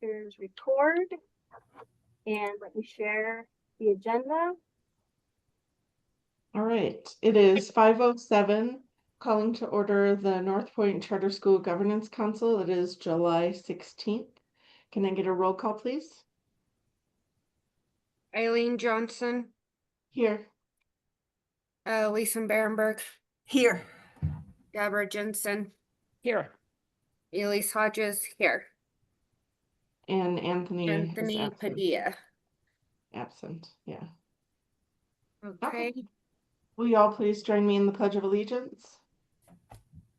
director's report. And let me share the agenda. All right, it is 5:07, calling to order the Northpoint Charter School Governance Council. It is July 16th. Can I get a roll call, please? Eileen Johnson, Here. Lisa Barenberg, Here. Deborah Jensen, Here. Elise Hodges, here. And Anthony is Anthony absent. Padilla. Absent, yeah. Okay. Will you all please join me in the Pledge of Allegiance?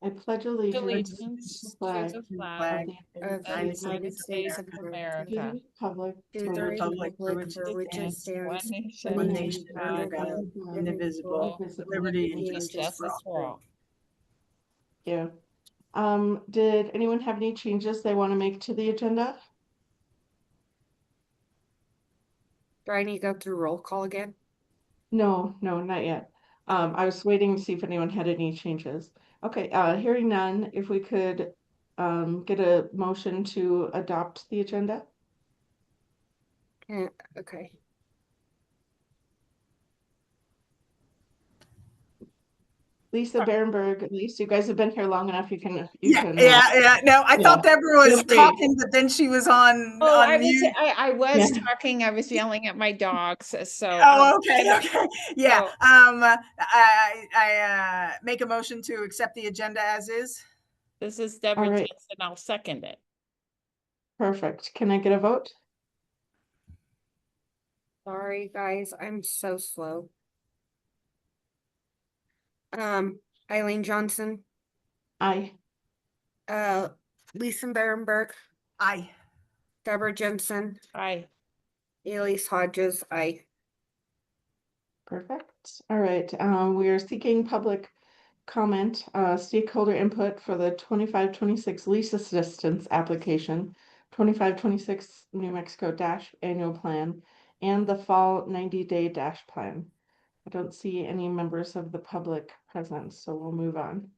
I pledge allegiance to the flag to the Of flag the United States of to the America, republic to the republic for which it stands, one nation under God, indivisible, indivisible, with liberty and and justice for all. Thank you. Did anyone have any changes they want to make to the agenda? Do I need to go through roll call again? No, not yet. I was waiting to see if anyone had any changes. Okay, hearing none, if we could get a motion to adopt the agenda. Okay. Lisa Barenberg, at least you guys have been here long enough. You can. No, I thought Deborah was Feel free. talking, but then she was on. Oh, on I was mute. I was Yeah. talking. I was yelling at my dogs. So Oh, okay. Yeah. So- I make a motion to accept the agenda as is. this is Deborah right. Jensen. I'll second it. Perfect. Can I get a vote? Sorry, guys, I'm so slow. Eileen Johnson, Aye. Lisa Barenberg, Aye. Deborah Jensen, Aye. Elise Hodges, aye. Perfect. All right. We are seeking public comment, stakeholder input for the 25-26 lease assistance application, 25-26 New Mexico Dash annual plan, and the fall 90-day Dash plan. I don't see any members of the public present, so we'll move on.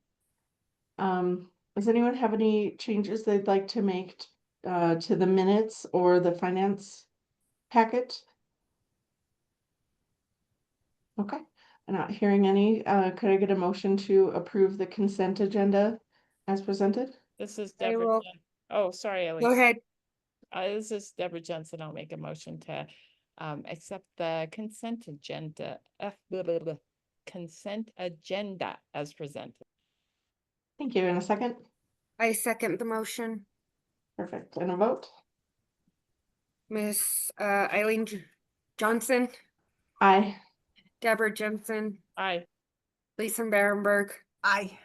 Does anyone have any changes they'd like to make to the minutes or the finance packet? Okay, I'm not hearing any. Could I get a motion to approve the consent agenda as presented? This is I Deborah. will- Oh, sorry, Elise. Go ahead. This is Deborah Jensen. I'll make a motion to accept the consent agenda. Consent agenda as presented. Thank you. In a second. I second the motion. Perfect. And a vote? Miss Eileen Johnson, Aye. Deborah Jensen, Aye. Lisa Barenberg, Aye.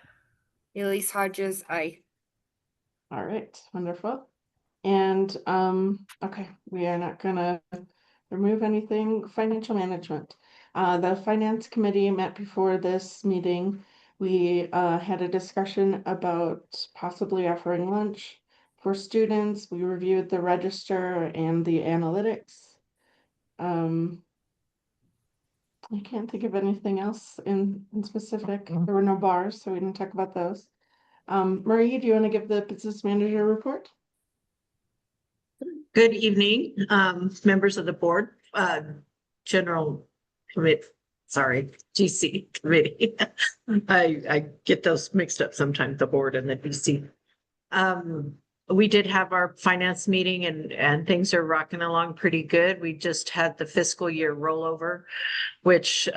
Elise Hodges, aye. All right, wonderful. And okay, we are not gonna remove anything. Financial management. The finance committee met before this meeting. We had a discussion about possibly offering lunch for students. We reviewed the register and the analytics. I can't think of anything else in specific. There were no bars, so we didn't talk about those. Marie, do you want to give the business manager report? Good evening, members of the board, general commit, GC committee. I get those mixed up sometimes, the board and the DC. We did have our finance meeting and things are rocking along pretty good. We just had the fiscal year rollover, which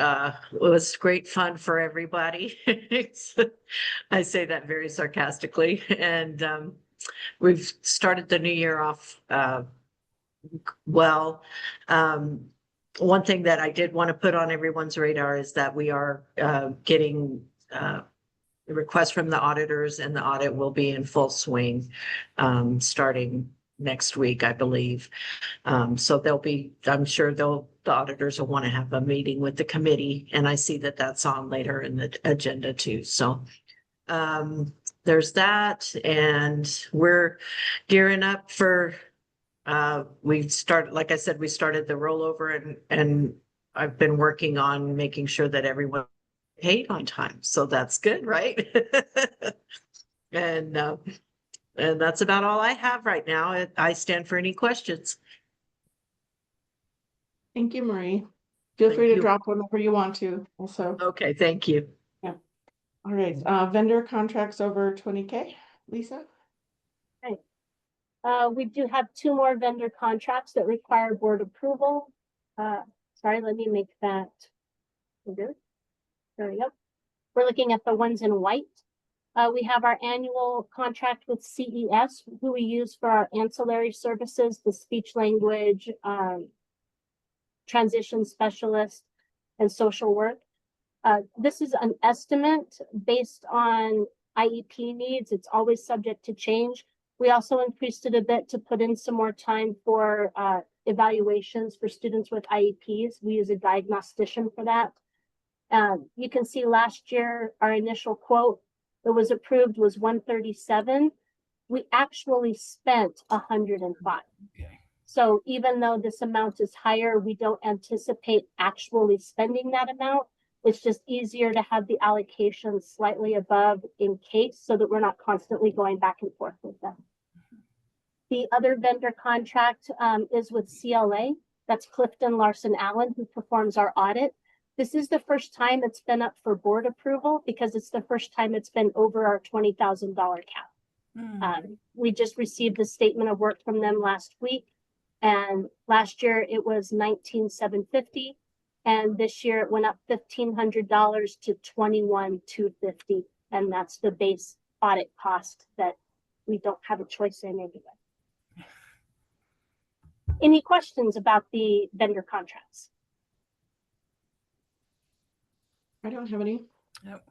was great fun for everybody. I say that very sarcastically. And we've started the new year off well. One thing that I did want to put on everyone's radar is that we are getting the request from the auditors, and the audit will be in full swing starting next week, I believe. So I'm sure the auditors will want to have a meeting with the committee, and I see that that's on later in the agenda too. So there's that, and we're gearing up for, like I said, we started the rollover, and I've been working on making sure that everyone paid on time. So that's good, right? And And that's about all I have right now. I stand for any questions. Thank you, Marie. Feel Thank free to you. drop whenever you want to also. Okay, thank you. All right, vendor contracts over 20K, Lisa? We do have two more vendor contracts that require board approval. Sorry, let me make that bigger. There we go. We're looking at the ones in white. We have our annual contract with CES, who we use for our ancillary services, the speech language, transition specialist, and social work. This is an estimate based on IEP needs. It's always subject to change. We also increased it a bit to put in some more time for evaluations for students with IEPs. We use a diagnostician for that. You can see last year, our initial quote that was approved was 137. We actually spent 105. Okay. So even though this amount is higher, we don't anticipate actually spending that amount. It's just easier to have the allocation slightly above in case, so that we're not constantly going back and forth with them. The other vendor contract is with CLA. That's Clifton Larson Allen, who performs our audit. This is the first time it's been up for board approval because it's the first time it's been over our $20,000 cap. We just received a statement of work from them last week, and last year it was $19,750, and this year it went up $1,500 to $21,250, and that's the base audit cost that we don't have a choice in anyway. Any questions about the vendor contracts? I don't have any. Nope.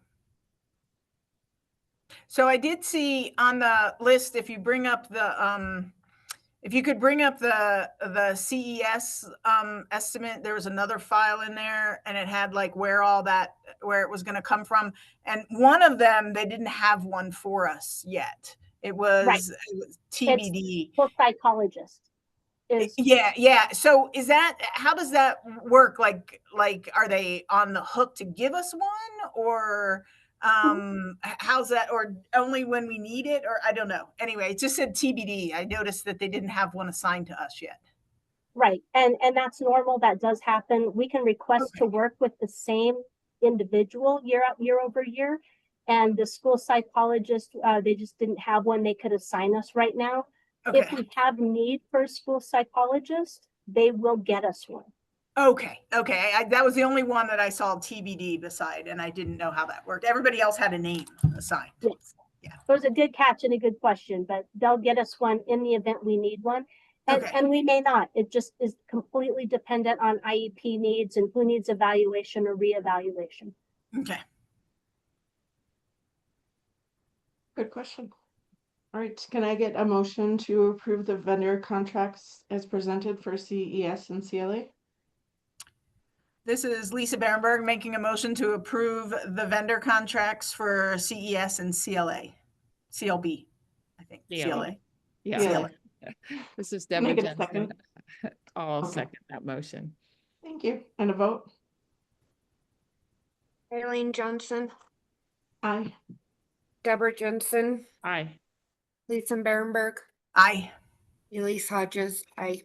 So I did see on the list, if you bring up the, if you could bring up the CES estimate, there was another file in there and it had like where it was going to come from. And one of them, they didn't have one for us yet. It was TBD. For psychologists. Yeah. So how does that work? Like, are they on the hook to give us one, or how's that, or only when we need it, or I don't know. Anyway, it just said TBD. I noticed that they didn't have one assigned to us yet. Right. And that's normal. That does happen. We can request to work with the same individual year over year. And the school psychologist, they just didn't have one they could assign us right now. Okay. If we have need for a school psychologist, they will get us one. Okay. That was the only one that I saw TBD beside, and I didn't know how that worked. Everybody else had a name assigned. Yes. Yeah. It was a good catch and a good question, but they'll get us one in the event we need one. And we may not. It just is completely dependent on IEP needs and who needs evaluation or reevaluation. Okay. Good question. All right, can I get a motion to approve the vendor contracts as presented for CES and CLA? This is Lisa Berenberg making a motion to approve the vendor contracts for CES and CLB, I think. CLA. Yeah. CLA. This is Can I Deborah get a Jensen. second? I'll Okay. second that motion. Thank you. And a vote? Eileen Johnson, Aye. Deborah Jensen, Aye. Lisa Berenberg, Aye. Elise Hodges, I.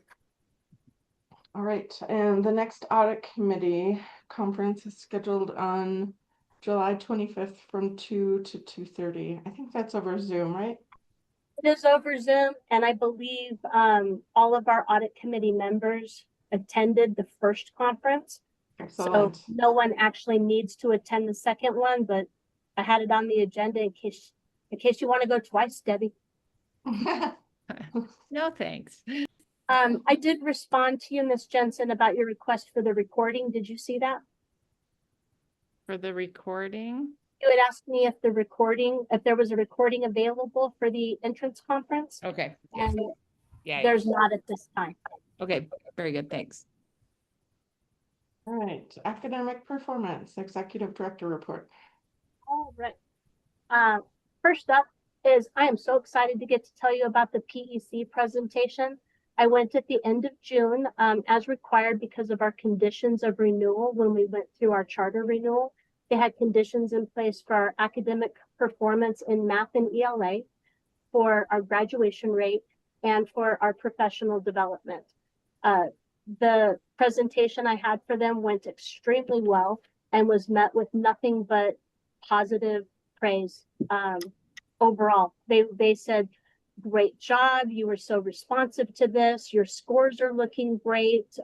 All right, and the next audit committee conference is scheduled on July 25th from 2 to 2:30. I think that's over Zoom, right? It is over Zoom, and I believe all of our audit committee members attended the first conference. Excellent. So no one actually needs to attend the second one, but I had it on the agenda in case you want to go twice, Debbie. No, thanks. I did respond to you, Ms. Jensen, about your request for the recording. Did you see that? For the recording, You had asked me if there was a recording available for the entrance conference, okay. Yes. and Yeah. there's not at this time. Okay, very good, thanks. All right, academic performance, executive director report. All right. First up is I am so excited to get to tell you about the PEC presentation. I went at the end of June as required because of our conditions of renewal when we went through our charter renewal. They had conditions in place for our academic performance in math and ELA. for our graduation rate and for our professional development. The presentation I had for them went extremely well and was met with nothing but positive praise. Overall, they said, great job. You were so responsive to this. Your scores are looking great.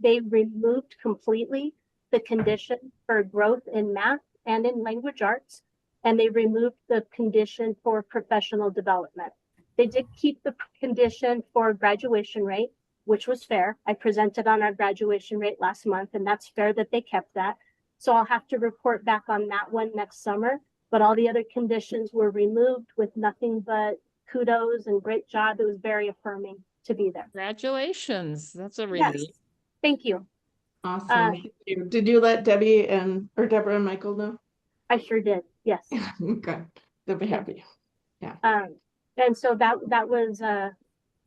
They removed completely the condition for growth in math and in language arts, and they removed the condition for professional development. They did keep the condition for graduation rate, which was fair. I presented on our graduation rate last month, and that's fair that they kept that. So I'll have to report back on that one next summer, but all the other conditions were removed with nothing but kudos and great job. It was very affirming to be there. Congratulations. That's a Yes. relief. Thank you. Awesome. Uh, Thank you. Did you let Debbie or Deborah and Michael know? I sure did. Yes. Okay. They'll be happy. And so that was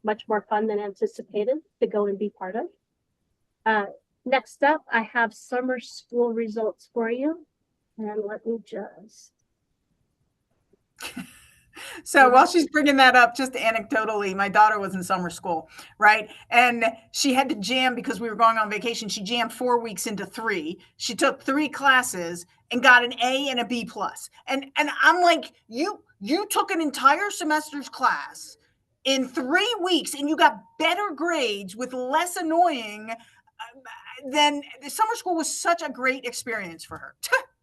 much more fun than anticipated to go and be part of. Next up, I have summer school results for you. And let me just. So while she's bringing that up, just anecdotally, my daughter was in summer school, right? And she had to jam because we were going on vacation. She jammed 4 weeks into 3. She took 3 classes and got an A and a B plus. And I'm like, you took an entire semester's class in 3 weeks and you got better grades with less annoying than the summer school was such a great experience for her.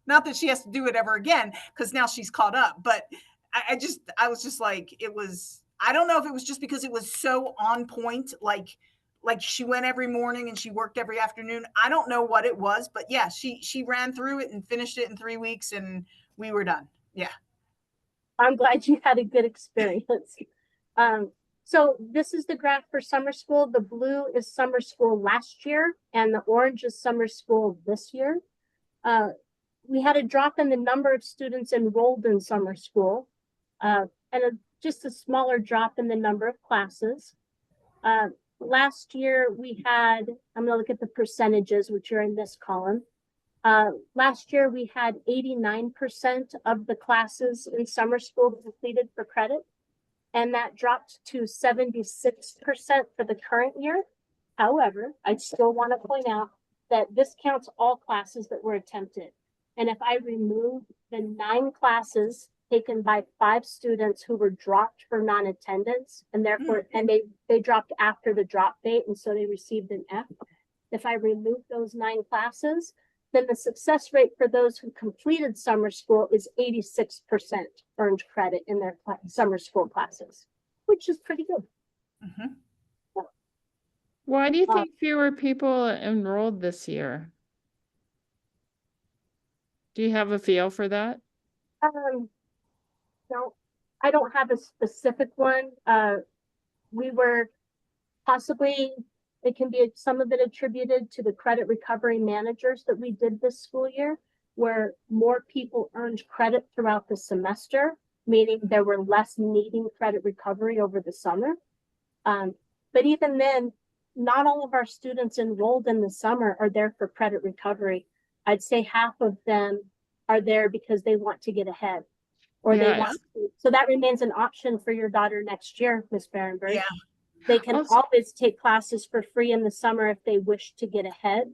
Not that she has to do it ever again, because now she's caught up, but I was just like, it was, I don't know if it was just because it was so on point, like she went every morning and she worked every afternoon. I don't know what it was, but yeah, she ran through it and finished it in 3 weeks and we were done. Yeah. I'm glad you had a good experience. So this is the graph for summer school. The blue is summer school last year and the orange is summer school this year. We had a drop in the number of students enrolled in summer school, and just a smaller drop in the number of classes. Last year we had, I'm going to look at the percentages, which are in this column. Last year we had 89% of the classes in summer school completed for credit, and that dropped to 76% for the current year. However, I still want to point out that this counts all classes that were attempted. And if I remove the 9 classes taken by 5 students who were dropped for non-attendance, and therefore, and they dropped after the drop date, and so they received an F. If I remove those 9 classes, then the success rate for those who completed summer school is 86% earned credit in their summer school classes, which is pretty good. Mm-hmm. Why do you think fewer people enrolled this year? Do you have a feel for that? No, I don't have a specific one. We were possibly, it can be some of it attributed to the credit recovery managers that we did this school year, where more people earned credit throughout the semester, meaning there were less needing credit recovery over the summer. But even then, not all of our students enrolled in the summer are there for credit recovery. I'd say half of them are there because they want to get ahead, or they want to. So that remains an option for your daughter next year, Ms. Berenberg. Yeah. They can always take classes for free in the summer if they wish to get ahead.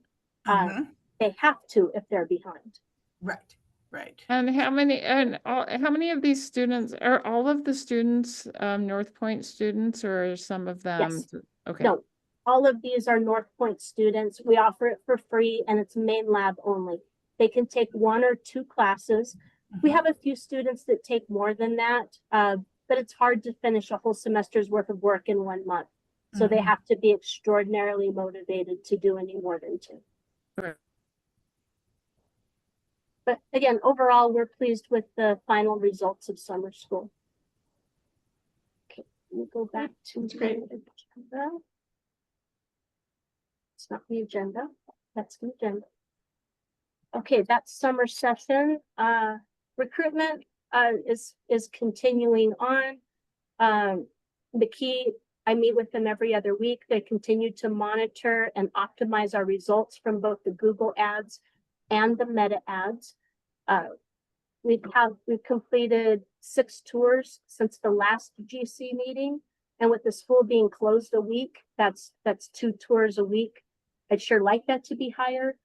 They have to if they're behind. Right. Right. And how many of these students are all of the students Northpoint students, or are some of them? Yes. Okay. No, all of these are Northpoint students. We offer it for free and it's main lab only. They can take 1 or 2 classes. We have a few students that take more than that, but it's hard to finish a whole semester's worth of work in 1 month. So they have to be extraordinarily motivated to do any more than 2. Right. But again, overall, we're pleased with the final results of summer school. Okay, let me go back to That's great. the agenda. It's not the agenda, that's the agenda. Okay, that's summer session. Recruitment is continuing on. The key, I meet with them every other week. They continue to monitor and optimize our results from both the Google ads and the Meta ads. we've completed 6 tours since the last GC meeting. And with the school being closed a week, that's 2 tours a week. I'd sure like that to be higher.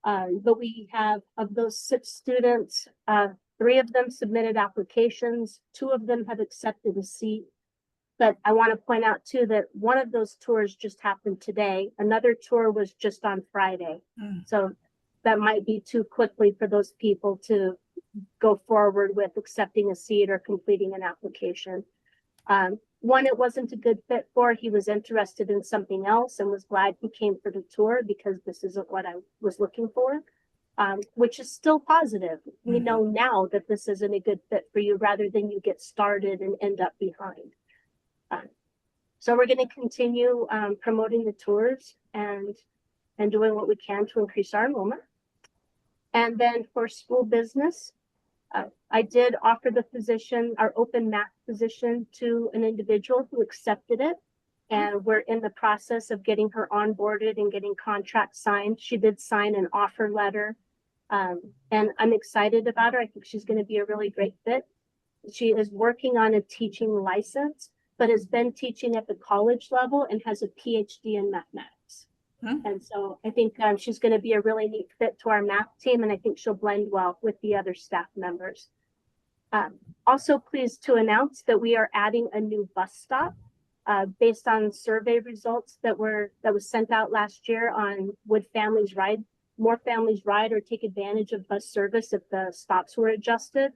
But we have, of those 6 students, 3 of them submitted applications, 2 of them have accepted a seat. But I want to point out too that one of those tours just happened today. Another tour was just on Friday. So that might be too quickly for those people to go forward with accepting a seat or completing an application. One, it wasn't a good fit for. He was interested in something else and was glad he came for the tour because this isn't what I was looking for, which is still positive. We know now that this isn't a good fit for you rather than you get started and end up behind. So we're going to continue promoting the tours and doing what we can to increase our enrollment. And then for school business, I did offer the position, our open math position, to an individual who accepted it. And we're in the process of getting her onboarded and getting contracts signed. She did sign an offer letter. And I'm excited about her. I think she's going to be a really great fit. She is working on a teaching license, but has been teaching at the college level and has a PhD in mathematics. And so I think she's going to be a really neat fit to our math team, and I think she'll blend well with the other staff members. Also pleased to announce that we are adding a new bus stop based on survey results that was sent out last year on would more families ride or take advantage of bus service if the stops were adjusted.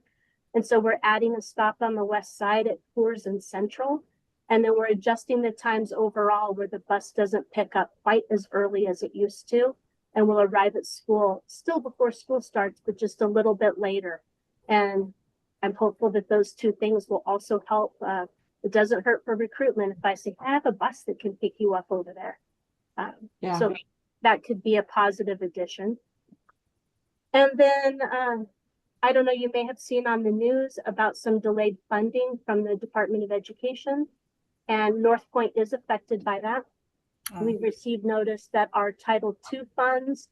And so we're adding a stop on the west side at Coors and Central. And then we're adjusting the times overall where the bus doesn't pick up quite as early as it used to. And will arrive at school still before school starts, but just a little bit later. And I'm hopeful that those 2 things will also help. It doesn't hurt for recruitment if I say, I have a bus that can pick you up over there. So that could be a positive addition. And then I don't know, you may have seen on the news about some delayed funding from the Department of Education. And Northpoint is affected by that. We've received notice that our Title II funds,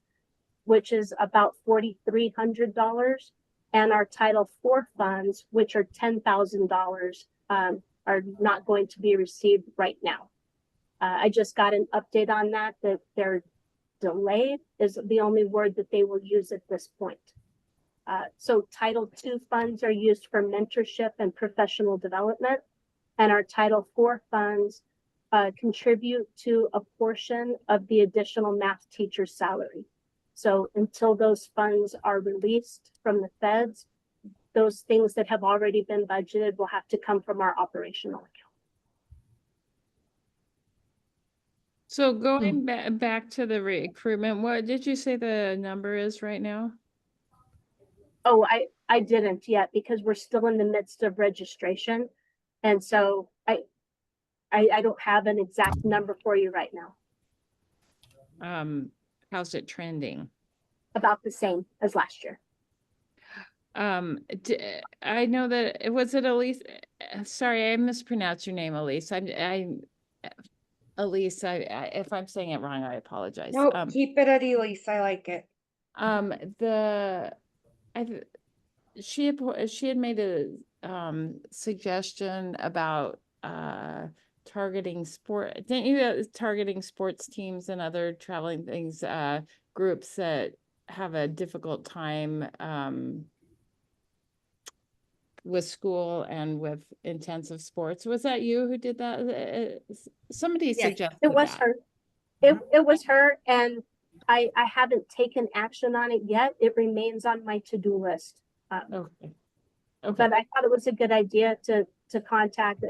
which is about $4,300, and our Title IV funds, which are $10,000, are not going to be received right now. I just got an update on that they're delayed is the only word that they will use at this point. So Title II funds are used for mentorship and professional development. And our Title IV funds contribute to a portion of the additional math teacher's salary. So until those funds are released from the feds, those things that have already been budgeted will have to come from our operational account. So going back to the recruitment, what did you say the number is right now? Oh, I didn't yet because we're still in the midst of registration. And so I don't have an exact number for you right now. How's it trending? About the same as last year. I know that was it Elise. Sorry, I mispronounced your name, Elise. Elise, if I'm saying it wrong, I apologize. No, keep it at Elise. I like it. She had made a suggestion about targeting targeting sports teams and other traveling things, groups that have a difficult time with school and with intensive sports. Was that you who did that? Somebody suggested it was that. her. It was her, and I haven't taken action on it yet. It remains on my to-do list. Okay. But I thought it was a good idea to contact.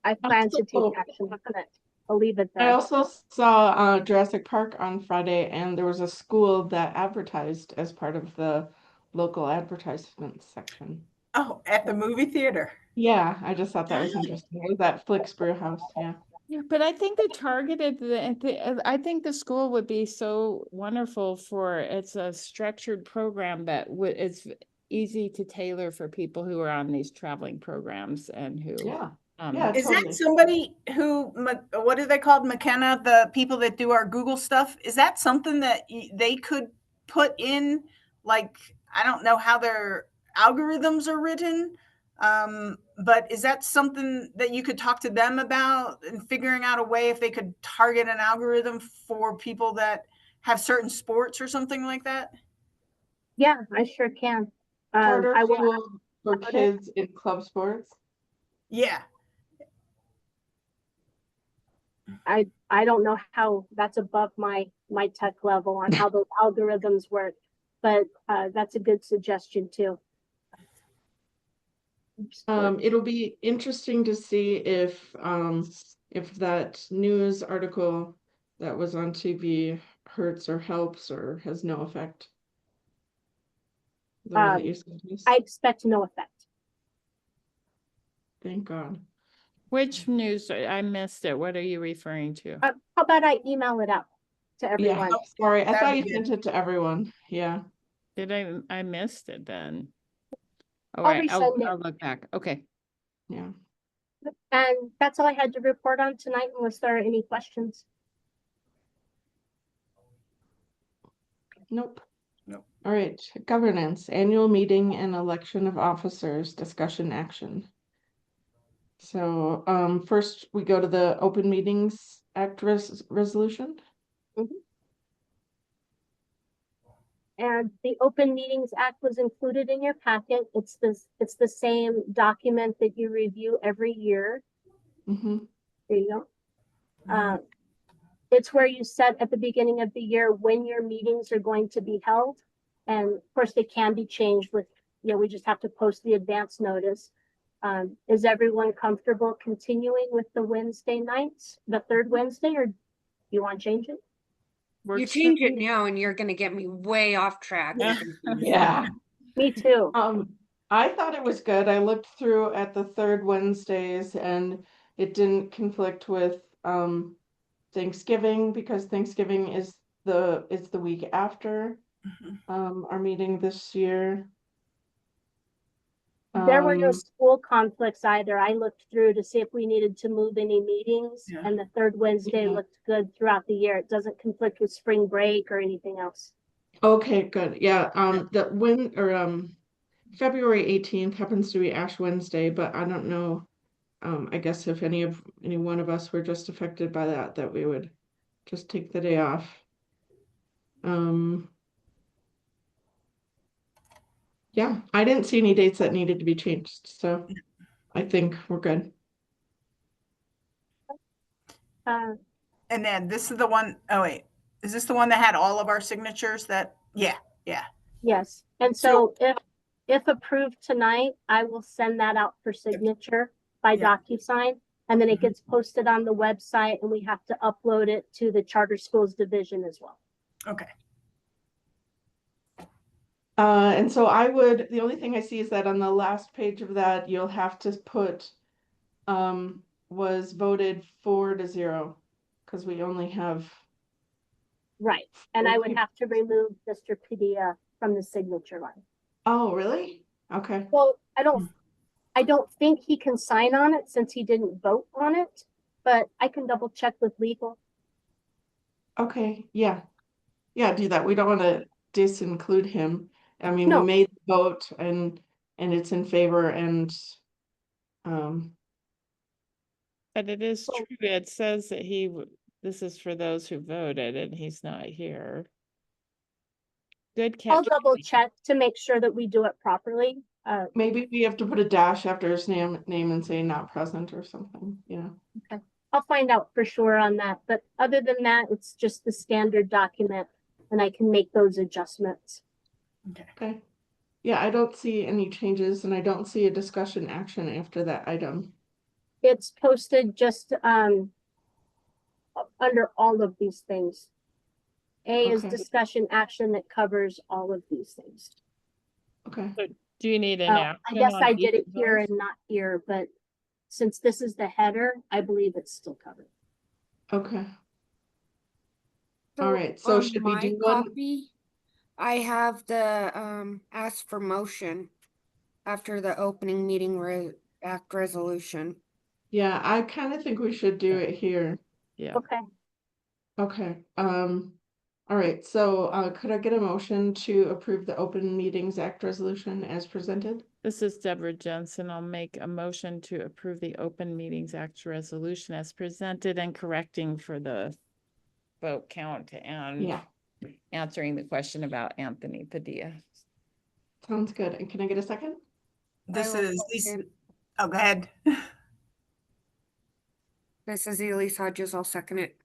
I plan to take action on it. I'll leave it there. I also saw Jurassic Park on Friday, and there was a school that advertised as part of the local advertisement section. Oh, at the movie theater. Yeah, I just thought that was interesting. It was at Flick's Brew House. Yeah. Yeah, but I think the targeted, I think the school would be so wonderful for, it's a structured program that it's easy to tailor for people who are on these traveling programs and who. Yeah. Is totally. that somebody who, what are they called, McKenna, the people that do our Google stuff? Is that something that they could put in, like, I don't know how their algorithms are written. But is that something that you could talk to them about and figuring out a way if they could target an algorithm for people that have certain sports or something like that? Yeah, I sure can. Charter I will, school for about it. kids in club sports. Yeah. I don't know how that's above my tech level on how those algorithms work, but that's a good suggestion too. It'll be interesting to see if that news article that was on TV hurts or helps or has no effect. The one that you sent us. I expect no effect. Thank God. Which news? I missed it. What are you referring to? How about I email it out to everyone? Yeah, sorry, I That'd thought be you good. sent it to everyone. Yeah. Did I missed it then? All I'll right, I'll resend it. look back. Okay. Yeah. And that's all I had to report on tonight, unless there are any questions. Nope. Nope. All right, governance, annual meeting and election of officers, discussion action. So, first we go to the Open Meetings Act resolution. And the Open Meetings Act was included in your packet. It's the same document that you review every year. Mm-hmm. There you go. It's where you set at the beginning of the year when your meetings are going to be held. And of course, they can be changed with, we just have to post the advance notice. Is everyone comfortable continuing with the Wednesday nights, the third Wednesday, or do you want to change it? You Works for change it me. now and you're gonna get me way off track. Yeah. Yeah. Me too. I thought it was good. I looked through at the third Wednesdays and it didn't conflict with Thanksgiving, because Thanksgiving is the week after our meeting this year. There were no school conflicts either. I looked through to see if we needed to move any meetings, Yeah. and the third Wednesday Yeah. looked good throughout the year. It doesn't conflict with spring break or anything else. Okay, good. Yeah, February 18th happens to be Ash Wednesday, but I don't know. I guess if any one of us were just affected by that we would just take the day off. Yeah, I didn't see any dates that needed to be changed, so I think we're good. Uh, And then this is the one, oh wait, is this the one that had all of our signatures that, yeah. yes, and so if approved tonight, I will send that out for signature by Yeah. DocuSign, and then it Mhm. gets posted on the website, and we have to upload it to the Charter Schools Division as well. Okay. And so the only thing I see is that on the last page of that, you'll have to put, was voted 4-0, because we only have. Right, and I would have to remove Mr. Padilla from the signature line. Oh, really? Okay. Well, I don't think he can sign on it since he didn't vote on it, but I can double check with legal. Okay, yeah. Yeah, do that. We don't want to disinclude him. I mean, we No. made the vote and it's in favor and But it is Well- true. It says that this is for those who voted and he's not here. Good I'll catch. double check to make sure that we do it properly. maybe we have to put a dash after his name and say not present or something, I'll find out for sure on that, but other than that, it's just the standard document and I can make those adjustments. Okay. Yeah, I don't see any changes and I don't see a discussion action after that item. It's posted just under all of these things. A is Okay. discussion action that covers all of these things. Okay. Do you need an I action guess on I each did it of here those? and not here, but since this is the header, I believe it's still covered. Okay. All right, so on should we my do one? copy, I have the ask for motion after the opening meeting act resolution. Yeah, I kind of think we should do it here. Yeah. Okay, Okay, All right, so could I get a motion to approve the Open Meetings Act resolution as presented? This is Deborah Jensen. I'll make a motion to approve the Open Meetings Act resolution as presented and correcting for the vote count and Yeah, answering the question about Anthony Padilla. sounds good. And can I get a second? This will is Lisa. second. Oh, go ahead. This is Elise Hodges. I'll second it.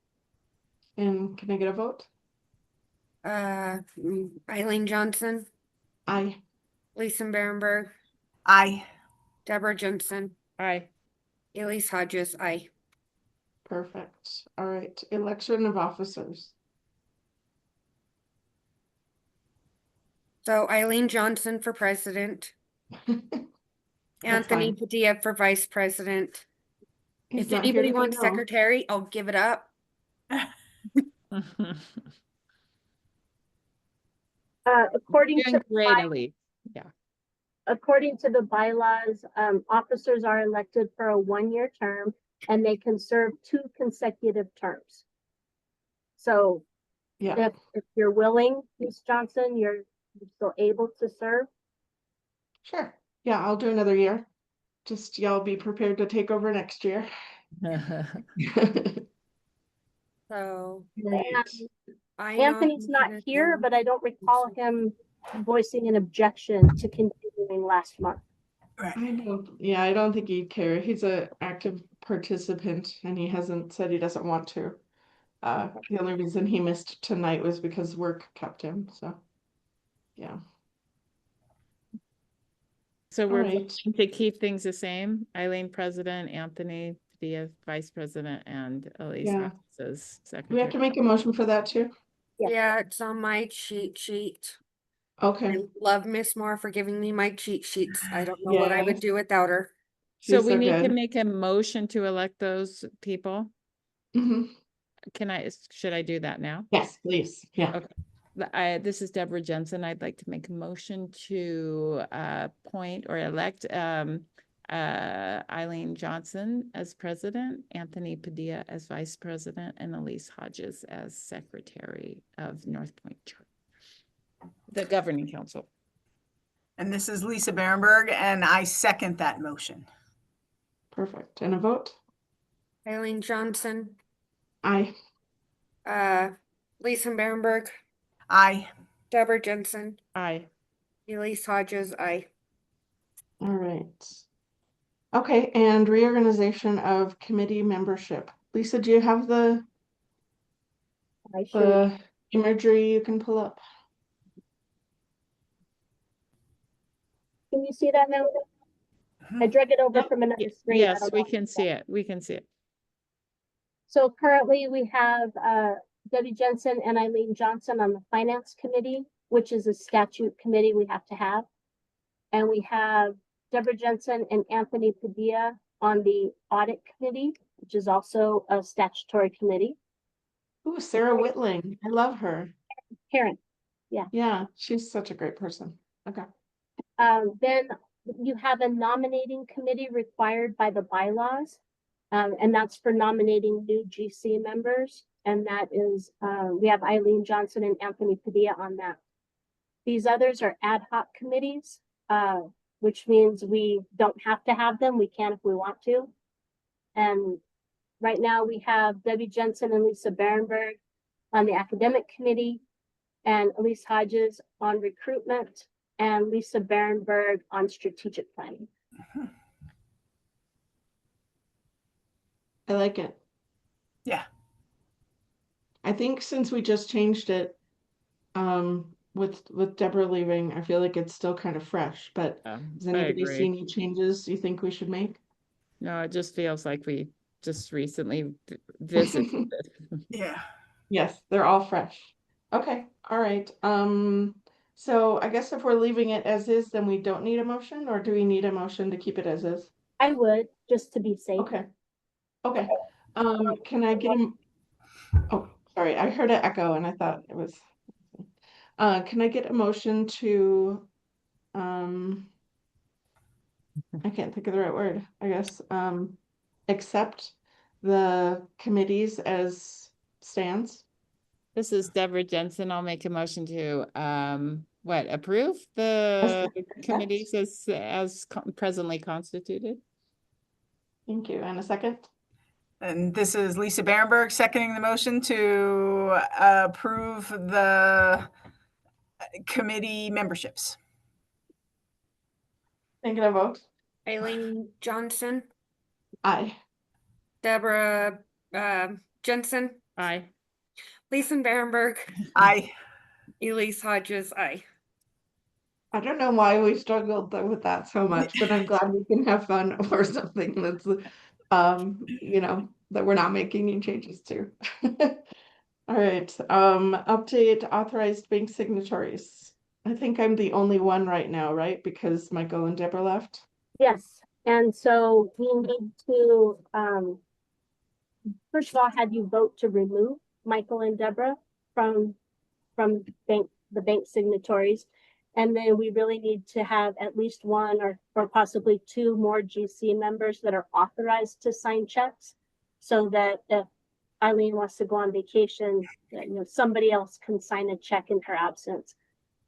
And can I get a vote? Eileen Johnson, Aye. Lisa Berenberg, Aye. Deborah Jensen, Aye. Elise Hodges, aye. Perfect. All right, election of officers. So Eileen Johnson for president, That's Anthony fine. Padilla for vice president. He's If not here anybody to say wants no. secretary, I'll give it up. According to Doing great, Elise. according to the bylaws, officers are elected for a 1-year term and they can serve 2 consecutive terms. So Yeah, if you're willing, Ms. Johnson, you're still able to serve. sure. Yeah, I'll do another year. Just y'all be prepared to take over next year. So Right. I Anthony's not nominated here, them. but I don't recall him voicing an objection to continuing last month. Right. I don't think he'd care. He's a active participant and he hasn't said he doesn't want to. The only reason he missed tonight was because work kept him, so. Yeah, So all we're right. voting to keep things the same. Eileen president, Anthony Padilla vice president, and Elise Yeah. Hodges as We have secretary. to make a motion for that too? Yeah, it's on my cheat sheet. Okay. I love Miss Moore for giving me my cheat sheets. I don't know what I would Yes. do without her. So She's we need to good. make a motion to elect those people. Mhm. Should I do that now? Yes, please. Yeah. Okay. This is Deborah Jensen. I'd like to make a motion to appoint or elect Eileen Johnson as president, Anthony Padilla as vice president, and Elise Hodges as secretary of Northpoint Church, the governing council. And this is Lisa Berenberg, and I second that motion. Perfect. And a vote? Eileen Johnson, Aye. Lisa Berenberg, Aye. Deborah Jensen, Aye. Elise Hodges, aye. All right. Okay, and reorganization of committee membership. Lisa, do you have the I should, imagery you can pull up? can you see that now? I drug it over from another screen. I Yes, don't we know. can see it. We can see it. So currently we have Debbie Jensen and Eileen Johnson on the finance committee, which is a statute committee we have to have. And we have Deborah Jensen and Anthony Padilla on the audit committee, which is also a statutory committee. Ooh, Sarah Whitling. I love her. Karen. Yeah, she's such a great person. Okay. Then you have a nominating committee required by the bylaws. And that's for nominating new GC members. And that is, we have Eileen Johnson and Anthony Padilla on that. These others are ad hoc committees, which means we don't have to have them. We can if we want to. And right now we have Debbie Jensen and Lisa Berenberg on the academic committee, and Elise Hodges on recruitment, and Lisa Berenberg on strategic planning. I like it. Yeah. I think since we just changed it, with Deborah leaving, I feel like it's still kind of fresh, but does I anybody agree. see any changes you think we should make? No, it just feels like we just recently visited it. Yeah. Yes, they're all fresh. Okay, all right. So I guess if we're leaving it as is, then we don't need a motion, or do we need a motion to keep it as is? I would, just to be safe. Okay. Okay. Can I get a, oh, sorry, I heard an echo and I thought it was, can I get a motion to, I can't think of the right word, I guess, accept the committees as stands? This is Deborah Jensen. I'll make a motion to, approve the committees as presently constituted. Thank you. And a second? And this is Lisa Berenberg seconding the motion to approve the committee memberships. Thinking a vote? Eileen Johnson, Aye. Deborah Jensen, Aye. Lisa Berenberg, Aye. Elise Hodges, aye. I don't know why we struggled with that so much, but I'm glad we can have fun over something that's, that we're not making any changes to. All right, update authorized bank signatories. I think I'm the only one right now, right? Because Michael and Deborah left. Yes, and so we need to, first of all, have you vote to remove Michael and Deborah from the bank signatories. And then we really need to have at least one or possibly two more GC members that are authorized to sign checks, so that if Eileen wants to go on vacation, somebody else can sign a check in her absence.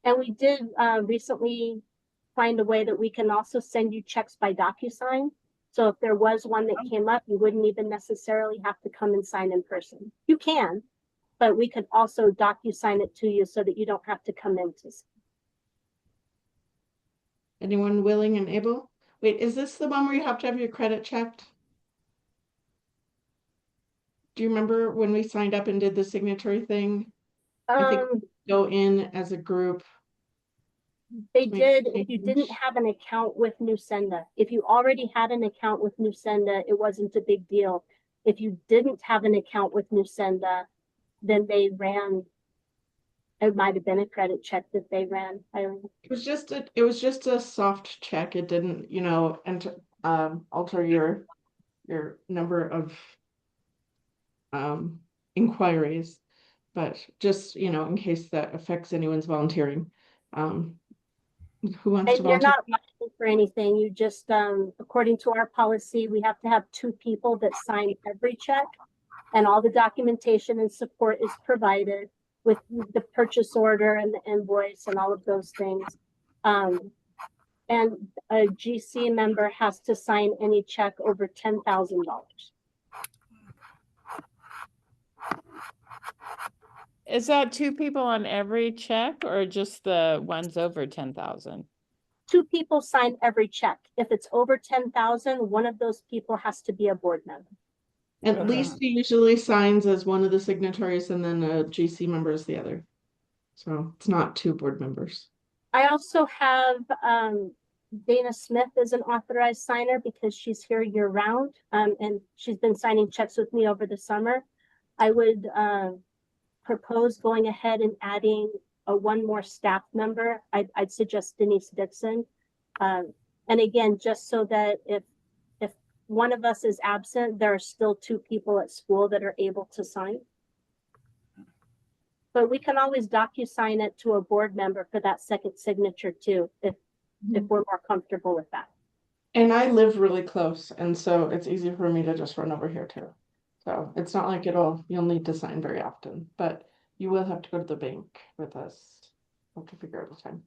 And we did recently find a way that we can also send you checks by DocuSign. So if there was one that came up, you wouldn't even necessarily have to come and sign in person. You can, but we could also DocuSign it to you so that you don't have to come in to. Anyone willing and able? Wait, is this the one where you have to have your credit checked? Do you remember when we signed up and did the signatory thing? I think we go in as a group. They did, if you didn't have an account with Newsenda. If you already had an account with Newsenda, it wasn't a big deal. If you didn't have an account with Newsenda, then they ran, it might have been a credit check that they ran. It was just a soft check. It didn't, enter, alter your number of inquiries, but just, in case that affects anyone's volunteering. Who wants to And you're volunteer? not liable for anything. You just, according to our policy, we have to have two people that sign every check, and all the documentation and support is provided with the purchase order and the invoice and all of those things. And a GC member has to sign any check over $10,000. Is that two people on every check or just the ones over 10,000? Two people sign every check. If it's over 10,000, one of those people has to be a board member. At least he usually signs as one of the signatories and then a GC member is the other. So it's not two board members. I also have Dana Smith as an authorized signer because she's here year round, and she's been signing checks with me over the summer. I would propose going ahead and adding one more staff member. I'd suggest Denise Dixon. And again, just so that if one of us is absent, there are still two people at school that are able to sign. But we can always DocuSign it to a board member for that second signature too, if we're more comfortable with that. And I live really close, and so it's easy for me to just run over here too. So it's not like you'll need to sign very often, but you will have to go to the bank with us. We'll have to figure out the time.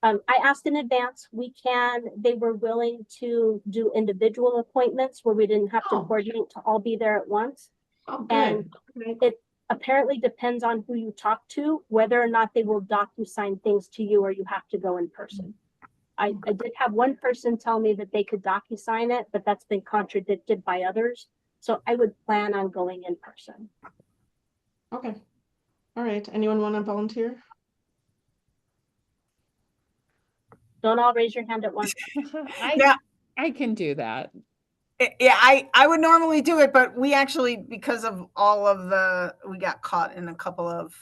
I asked in advance, they were willing to do individual appointments where we didn't have to coordinate to all be there at once. Oh, good. And it apparently depends on who you talk to, whether or not they will DocuSign things to you or you have to go in person. I did have one person tell me that they could DocuSign it, but that's been contradicted by others. So I would plan on going in person. Okay. All right. Anyone want to volunteer? Don't all raise your hand at once. I can do that. Yeah, I would normally do it, but we actually, because of all of we got caught in a couple of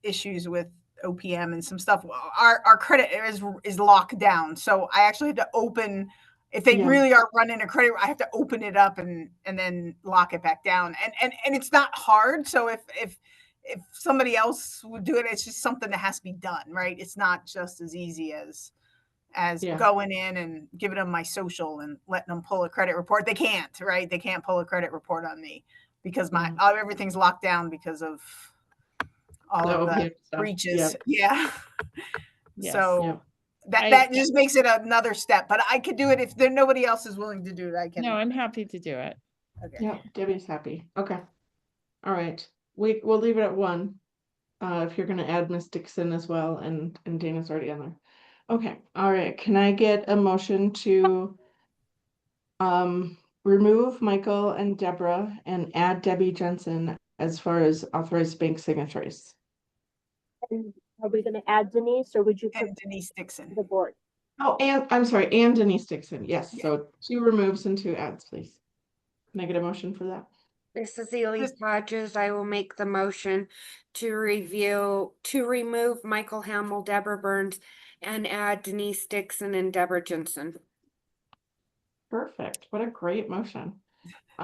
issues with OPM and some stuff. Our credit is locked down. So I actually had to open, if they really are running a credit, I have to open it up and then lock it back down. And it's not hard. So if somebody else would do it, it's just something that has to be done, right? It's not just as easy as going in and giving them my social and letting them pull a credit report. They can't, right? They can't pull a credit report on me because Mhm. everything's locked down because of all The of the opiate stuff. breaches. Yeah. Yes. So Yep. that just makes it another step, but I could do it if there nobody else is willing to do it. I can. No, I'm happy to do it. Okay. Yep, Debbie's happy. Okay. All right. We'll leave it at 1. If you're gonna add Miss Dixon as well, and Dana's already on there. Okay, all right. Can I get a motion to remove Michael and Deborah and add Debbie Jensen as far as authorized bank signatories? And are we gonna add Denise, or would you And prefer Denise Dixon. the board? Oh, and I'm sorry, and Denise Dixon. Yes, Yeah. so 2 removes and 2 adds, please. Can I get a motion for that? This is Elise Hodges. I will make the motion to remove Michael Hamill, Deborah Burns, and add Denise Dixon and Deborah Jensen. Perfect. What a great motion.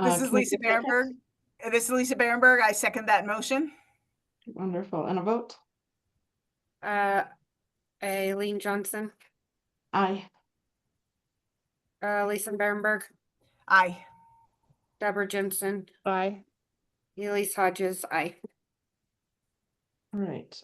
This is can I Lisa get a second? Berenberg. This is Lisa Berenberg. I second that motion. Wonderful. And a vote? Aileen Johnson, Aye. Lisa Berenberg, Aye. Deborah Jensen, Bye. Elise Hodges, aye. All right.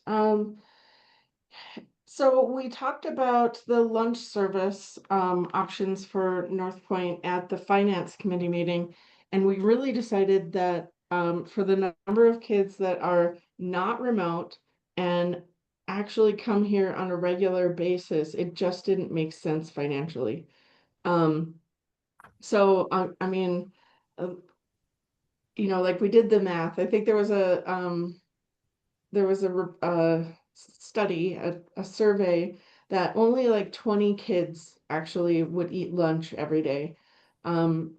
So we talked about the lunch service options for Northpoint at the finance committee meeting, and we really decided that for the number of kids that are not remote and actually come here on a regular basis, it just didn't make sense financially. So I mean, uh, like we did the math. I think there was a study, a survey that only like 20 kids actually would eat lunch every day. And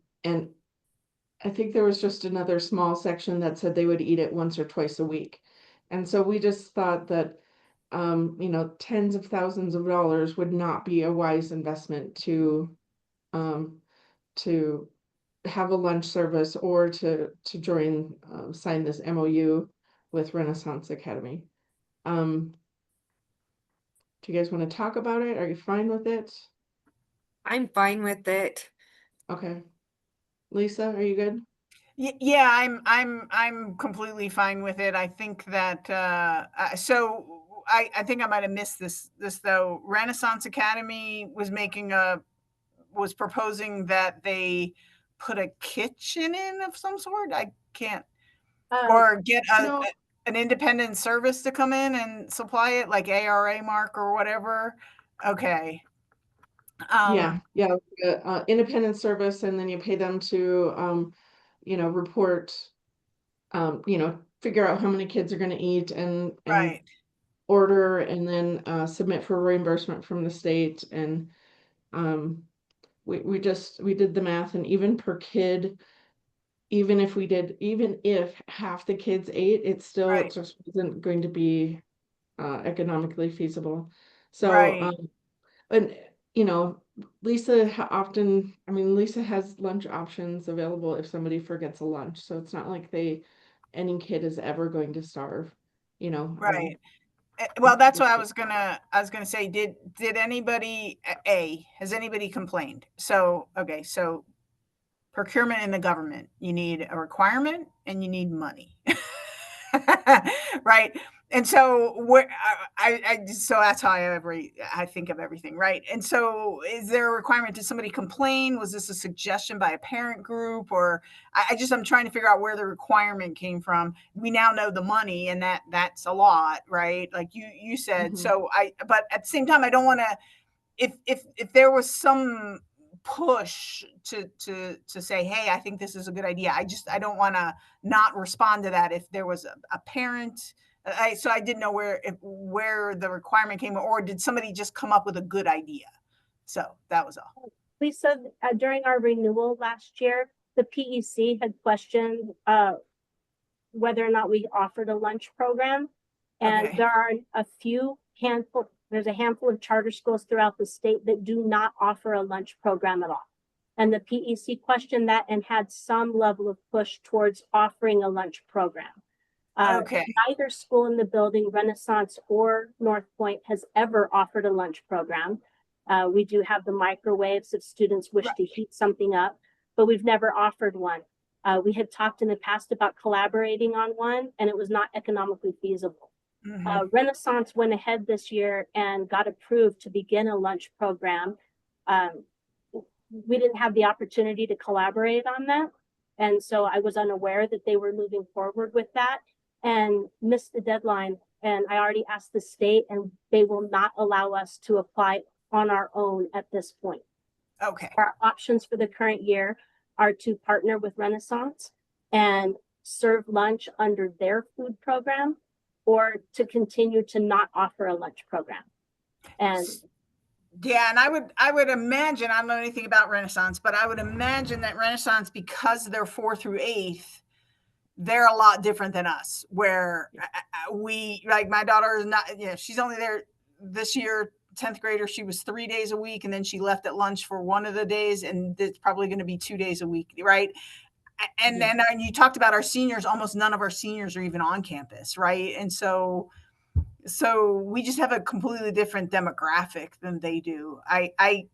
I think there was just another small section that said they would eat it once or twice a week. And so we just thought that, tens of thousands of dollars would not be a wise investment to have a lunch service or to join, sign this MOU with Renaissance Academy. Do you guys want to talk about it? Are you fine with it? I'm fine with it. Okay. Lisa, are you good? Yeah, I'm completely fine with it. I think that so I think I might have missed this though. Renaissance Academy was proposing that they put a kitchen in of some sort. I can't or get No. an independent service to come in and supply it, like ARA mark or whatever. Okay. Yeah, independent service, and then you pay them to, report, figure out how many kids are going to eat and Right. order, and then submit for reimbursement from the state. And we did the math, and even per kid, even if half the kids ate, it still Right. just wasn't going to be economically feasible. So, Right. and Lisa Lisa has lunch options available if somebody forgets a lunch. So it's not like any kid is ever going to starve, Right. Well, that's what I was gonna say. Did anybody has anybody complained? So okay, so procurement in the government, you need a requirement and you need money. Right. And so so that's how I think of everything, right? And so is there a requirement? Did somebody complain? Was this a suggestion by a parent group? Or I'm trying to figure out where the requirement came from. We now know the money, and that's a lot, right? Like you said. Mhm. So but at the same time, I don't want to, if there was some push to say, hey, I think this is a good idea, I don't want to not respond to that if there was a parent. So I didn't know where the requirement came, or did somebody just come up with a good idea? So that was all. Lisa, during our renewal last year, the PEC had questioned whether or not we offered a lunch program. And Okay. there are there's a handful of charter schools throughout the state that do not offer a lunch program at all. And the PEC questioned that and had some level of push towards offering a lunch program. Okay. Neither school in the building, Renaissance or Northpoint, has ever offered a lunch program. We do have the microwaves if students wish to heat something up, but we've never offered one. We had talked in the past about collaborating on one, and it was not economically feasible. Renaissance went ahead this year and got approved to begin a lunch program. We didn't have the opportunity to collaborate on that. And so I was unaware that they were moving forward with that and missed the deadline. And I already asked the state, and they will not allow us to apply on our own at this point. Okay. Our options for the current year are to partner with Renaissance and serve lunch under their food program, or to continue to not offer a lunch program. And yeah, and I would imagine, I don't know anything about Renaissance, but I would imagine that Renaissance, because they're 4th through 8th, they're a lot different than us, where we, like, my daughter is not, she's only there this year, 10th grader. She was 3 days a week, and then she left at lunch for one of the days, and it's probably going to be 2 days a week, right? And then you talked about our seniors. Almost none of our seniors are even on campus, right? And so we just have a completely different demographic than they do. I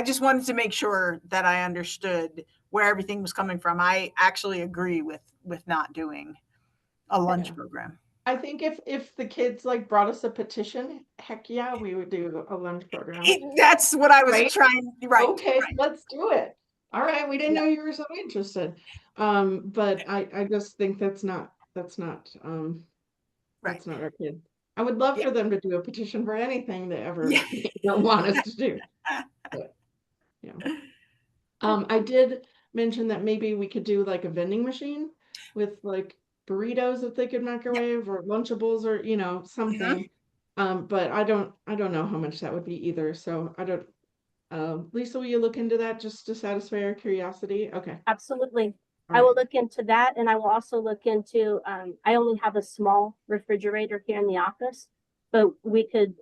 just wanted to make sure that I understood where everything was coming from. I actually agree with not doing a lunch program. I think if the kids like brought us a petition, heck yeah, we would do a lunch program. That's what I was trying. Right. Okay, let's do it. All right. We didn't know you were so interested. But I just think that's not our kid. I would love for them to do a petition for anything they ever don't want us to do. But, I did mention that maybe we could do like a vending machine with like burritos that they could microwave or Lunchables or something. But I don't know how much that would be either. So I don't. Lisa, will you look into that just to satisfy our curiosity? Okay. Absolutely. All I will right. look into that, and I will also look into, I only have a small refrigerator here in the office, but we could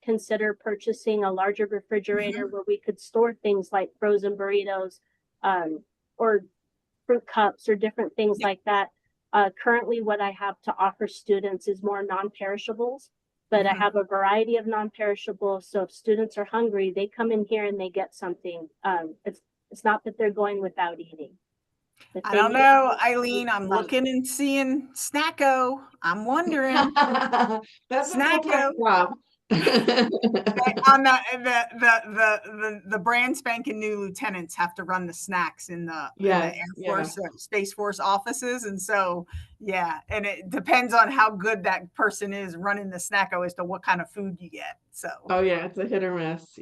consider purchasing a larger refrigerator where we could store things like frozen burritos, or fruit cups or different things like that. Currently what I have to offer students is more non-perishables, but I have a variety of non-perishables. So if students are hungry, they come in here and they get something. It's not that they're going without eating. I don't know, Eileen. I'm looking and seeing Snacko. I'm wondering. That's a full-time job. On the brand spanking new lieutenants have to run the snacks in the Air Force Space Force offices, and so and it depends on how good that person is running the Snacko as to what kind of food you get. So it's a hit or miss.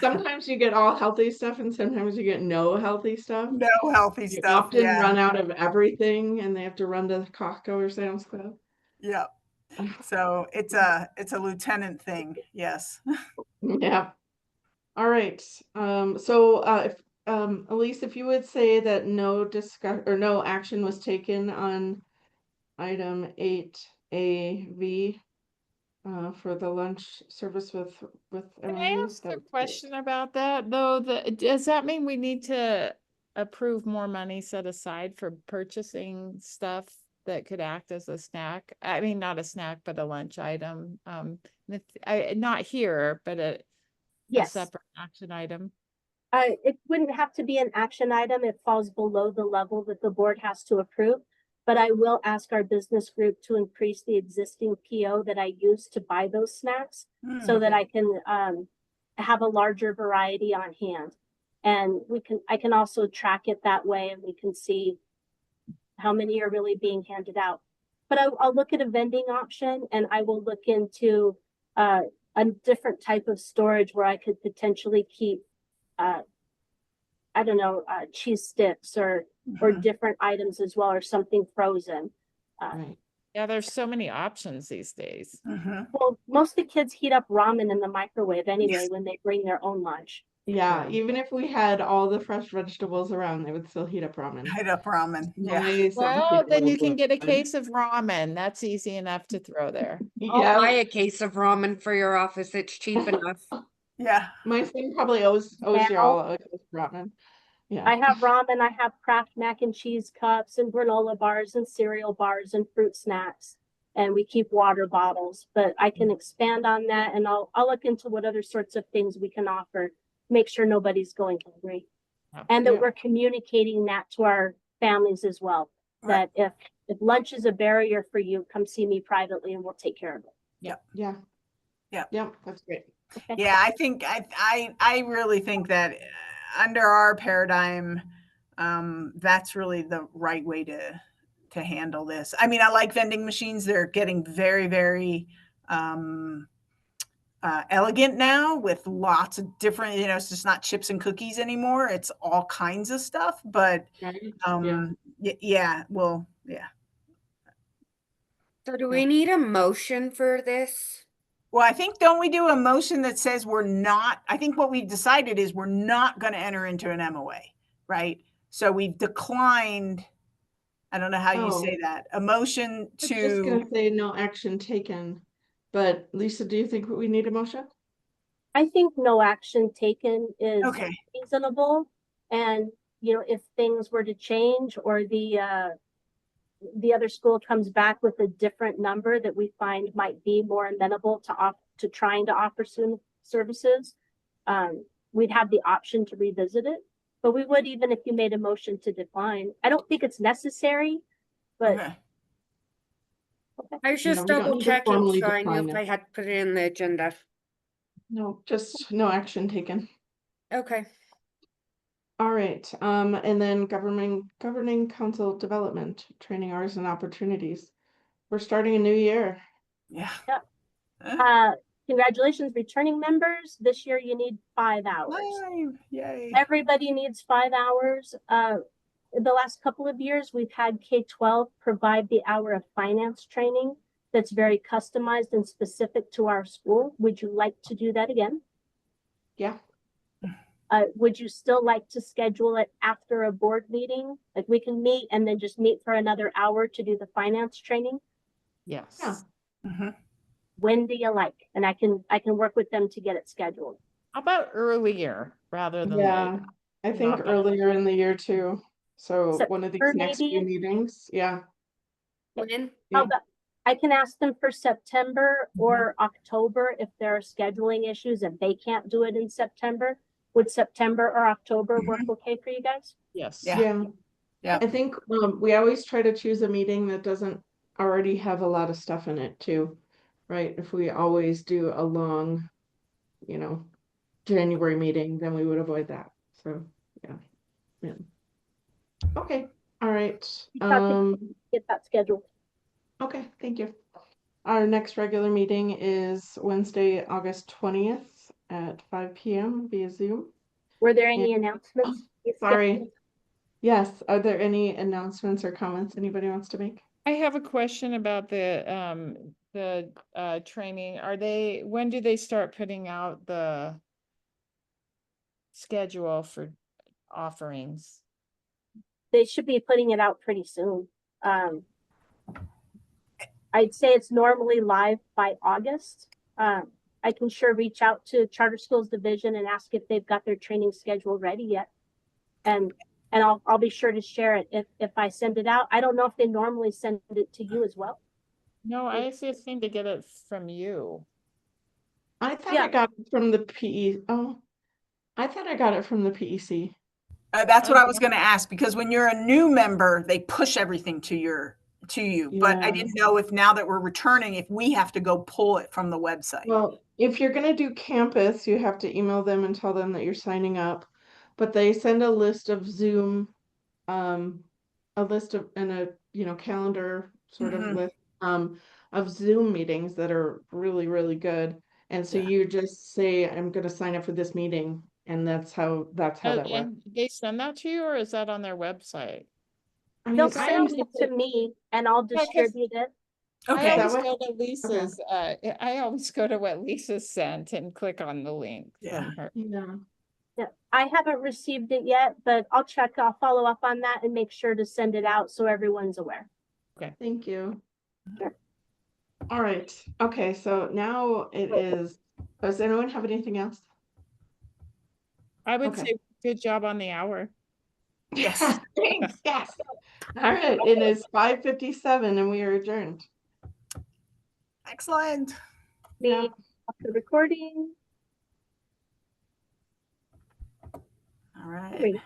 Sometimes you get all healthy stuff, and sometimes you get no healthy stuff. You often run out of everything, and they have to run to Costco or Sam's Club. So it's a lieutenant thing. Yes. Yeah. All right. So if Elise, if you would say that no action was taken on item 8AV for the lunch service with Can I MOU. ask a question about that though? Does that mean we need to approve more money set aside for purchasing stuff that could act as a snack? I mean, not a snack, but a lunch item. Not here, but a separate action item. It wouldn't have to be an action item. It falls below the level that the board has to approve. But I will ask our business group to increase the existing PO that I use to buy those snacks so that I can have a larger variety on hand. And I can also track it that way, and we can see how many are really being handed out. But I'll look at a vending option, and I will look into a different type of storage where I could potentially keep cheese sticks or different items as well, or something frozen. Yeah, there's so many options these days. Well, most of the kids heat up ramen in the microwave anyway when they bring their own lunch. Yeah, even if we had all the fresh vegetables around, they would still heat up ramen. Well, then you can get a case of ramen. That's easy enough to throw there. I'll buy a case of ramen for your office. It's cheap enough. My son probably owes you all a case of ramen. I have ramen, I have Kraft mac and cheese cups and granola bars and cereal bars and fruit snacks. And we keep water bottles, but I can expand on that, and I'll look into what other sorts of things we can offer. Make sure nobody's going hungry. And that Yeah. we're communicating that to our families as well. Right. That if lunch is a barrier for you, come see me privately and we'll take care of it. Yeah. Yeah. Yeah, that's great. Okay. Yeah, I think I really think that under our paradigm, that's really the right way to handle this. I mean, I like vending machines. They're getting very, very elegant now with lots of different, it's just not chips and cookies anymore. It's all kinds of stuff. But Right? yeah, well, yeah. So do we need a motion for this? Well, I think, don't we do a motion that says I think what we've decided is we're not going to enter into an MOA, right? So we've declined, I don't know how you Oh. say that, a motion I was just to, gonna say no action taken, but Lisa, do you think we need a motion? I think no action taken is okay, reasonable. And, if things were to change or the other school comes back with a different number that we find might be more amenable to trying to offer services, we'd have the option to revisit it. But we would, even if you made a motion to decline. I don't think it's necessary, but okay. I was Yeah, just we don't double need to checking formally so I knew define if it. I had to put it in the agenda. No, just no action taken. Okay. All right, and then governing council development, training hours and opportunities. We're starting a new year. Yeah. Yep. Huh? Congratulations, returning members. This year you need 5 hours. Yay. Everybody needs 5 hours. The last couple of years, we've had K-12 provide the hour of finance training that's very customized and specific to our school. Would you like to do that again? Yeah, Would you still like to schedule it after a board meeting? Like we can meet and then just meet for another hour to do the finance training? Yes. Yeah. Mhm. When do you like? And I can work with them to get it scheduled. How about earlier rather than yeah, later? I think Not bad. earlier in the year too. So one of these September, next few maybe? meetings, yeah. When? How Yeah. about, I can ask them for September Mm-hmm. or October if there are scheduling issues and they can't do it in September. Would September or October work okay for you guys? Yes. Yeah. Yeah. Yeah. I think we always try to choose a meeting that doesn't already have a lot of stuff in it too, right? If we always do a long, January meeting, then we would avoid that. So, yeah. Okay, all right. Get that scheduled. Okay, thank you. Our next regular meeting is Wednesday, August 20th at 5 p.m. via Zoom. Were there any announcements? Sorry. Yes, are there any announcements or comments anybody wants to make? I have a question about the training. When do they start putting out the schedule for offerings? They should be putting it out pretty soon. I'd say it's normally live by August. I can sure reach out to Charter Schools Division and ask if they've got their training schedule ready yet. And I'll be sure to share it if I send it out. I don't know if they normally send it to you as well. No, I just seem to get it from you. I thought Yeah. I got it from the PE. Oh, I thought I got it from the PEC. That's what I was going to ask, because when you're a new member, they push everything to you. But I Yeah. didn't know if now that we're returning, if we have to go pull it from the website. Well, if you're gonna do campus, you have to email them and tell them that you're signing up. But they send a list of Zoom, a list of and a calendar sort of Mhm. list of Zoom meetings that are really, really good. And so Yeah. you just say, I'm gonna sign up for this meeting, and that's how that works. And they send that to you, or is that on their website? I mean, They'll I send it to understand- me and I'll Yeah, 'cause- distribute it. I Okay. always what- go to Lisa's, I always go to what Lisa sent and click on the link Yeah. from her. Yeah. Yeah, I haven't received it yet, but I'll check. I'll follow up on that and make sure to send it out so everyone's aware. Thank you. Sure. All right. Okay, so now it is. Does anyone have anything else? I would Okay. say good job on the hour. Yes. Thanks. Yes. All right. It is 5:57 and we are adjourned. Excellent. Yeah. Off the recording. All right. There we go.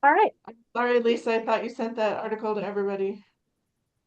All right. Sorry, Lisa, I thought you sent that article to everybody.